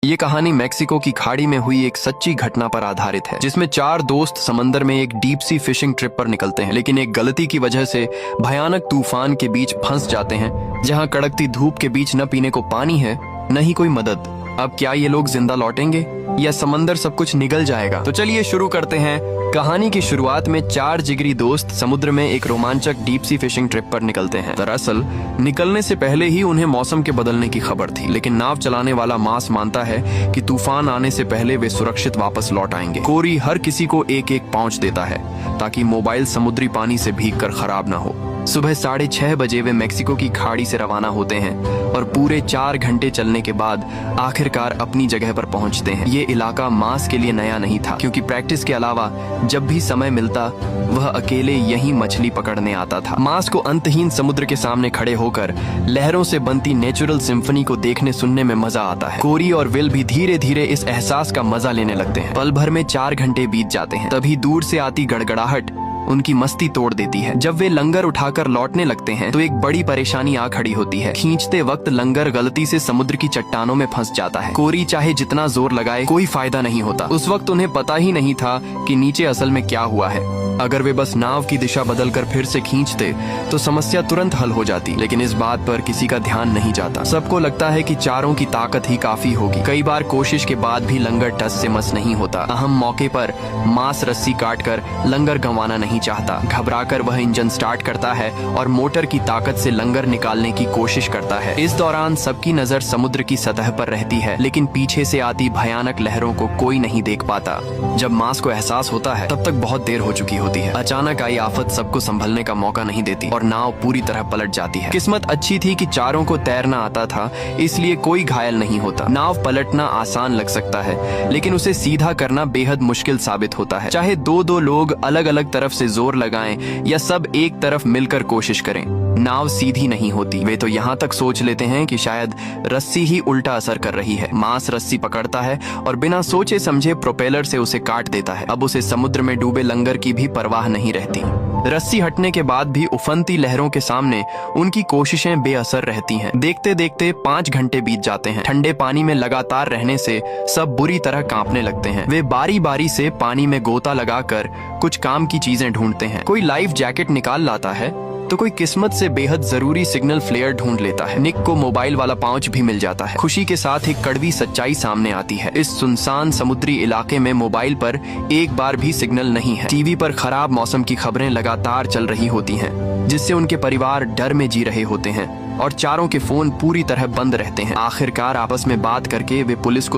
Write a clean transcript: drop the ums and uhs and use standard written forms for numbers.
ये कहानी मेक्सिको की खाड़ी में हुई एक सच्ची घटना पर आधारित है, जिसमें 4 दोस्त समंदर में एक डीप सी फिशिंग ट्रिप पर निकलते हैं, लेकिन एक गलती की वजह से भयानक तूफान के बीच फंस जाते हैं, जहां कड़कती धूप के बीच न पीने को पानी है, न ही कोई मदद। अब क्या ये लोग जिंदा लौटेंगे या समंदर सब कुछ निगल जाएगा? तो चलिए शुरू करते हैं। कहानी की शुरुआत में 4 जिगरी दोस्त समुद्र में एक रोमांचक डीप सी फिशिंग ट्रिप पर निकलते हैं। दरअसल निकलने से पहले ही उन्हें मौसम के बदलने की खबर थी, लेकिन नाव चलाने वाला मास मानता है कि तूफान आने से पहले वे सुरक्षित वापस लौट आएंगे। कोरी हर किसी को एक पाउच देता है ताकि मोबाइल समुद्री पानी से भीगकर खराब न हो। सुबह 6:30 बजे वे मेक्सिको की खाड़ी से रवाना होते हैं और पूरे 4 घंटे चलने के बाद आखिरकार अपनी जगह पर पहुंचते हैं। ये इलाका मास के लिए नया नहीं था, क्योंकि प्रैक्टिस के अलावा जब भी समय मिलता वह अकेले यहीं मछली पकड़ने आता था। मास को अंतहीन समुद्र के सामने खड़े होकर लहरों से बनती नेचुरल सिम्फनी को देखने सुनने में मजा आता है। कोरी और विल भी धीरे धीरे इस एहसास का मजा लेने लगते हैं। पल भर में 4 घंटे बीत जाते हैं, तभी दूर से आती गड़गड़ाहट उनकी मस्ती तोड़ देती है। जब वे लंगर उठाकर लौटने लगते हैं तो एक बड़ी परेशानी आ खड़ी होती है। खींचते वक्त लंगर गलती से समुद्र की चट्टानों में फंस जाता है। कोरी चाहे जितना जोर लगाए कोई फायदा नहीं होता। उस वक्त उन्हें पता ही नहीं था कि नीचे असल में क्या हुआ है। अगर वे बस नाव की दिशा बदलकर फिर से खींचते तो समस्या तुरंत हल हो जाती, लेकिन इस बात पर किसी का ध्यान नहीं जाता। सबको लगता है कि चारों की ताकत ही काफी होगी। कई बार कोशिश के बाद भी लंगर टस से मस नहीं होता। अहम मौके पर मास रस्सी काटकर लंगर गंवाना नहीं चाहता। घबराकर वह इंजन स्टार्ट करता है और मोटर की ताकत से लंगर निकालने की कोशिश करता है। इस दौरान सबकी नजर समुद्र की सतह पर रहती है, लेकिन पीछे से आती भयानक लहरों को कोई नहीं देख पाता। जब मास को एहसास होता है तब तक बहुत देर हो चुकी होती है। अचानक आई आफत सबको संभलने का मौका नहीं देती और नाव पूरी तरह पलट जाती है। किस्मत अच्छी थी कि चारों को तैरना आता था, इसलिए कोई घायल नहीं होता। नाव पलटना आसान लग सकता है, लेकिन उसे सीधा करना बेहद मुश्किल साबित होता है। चाहे दो लोग अलग अलग तरफ से जोर लगाएं या सब एक तरफ मिलकर कोशिश करें, नाव सीधी नहीं होती। वे तो यहाँ तक सोच लेते हैं कि शायद रस्सी ही उल्टा असर कर रही है। मास रस्सी पकड़ता है और बिना सोचे समझे प्रोपेलर से उसे काट देता है। अब उसे समुद्र में डूबे लंगर की भी परवाह नहीं रहती। रस्सी हटने के बाद भी उफनती लहरों के सामने उनकी कोशिशें बेअसर रहती हैं। देखते देखते 5 घंटे बीत जाते हैं। ठंडे पानी में लगातार रहने से सब बुरी तरह कांपने लगते हैं। वे बारी बारी से पानी में गोता लगाकर कुछ काम की चीजें ढूंढते हैं। कोई लाइफ जैकेट निकाल लाता है तो कोई किस्मत से बेहद जरूरी सिग्नल फ्लेयर ढूंढ लेता है। निक को मोबाइल वाला पाउच भी मिल जाता है। खुशी के साथ एक कड़वी सच्चाई सामने आती है। इस सुनसान समुद्री इलाके में मोबाइल पर एक बार भी सिग्नल नहीं है। टीवी पर खराब मौसम की खबरें लगातार चल रही होती हैं, जिससे उनके परिवार डर में जी रहे होते हैं और चारों के फोन पूरी तरह बंद रहते हैं। आखिरकार आपस में बात करके वे पुलिस को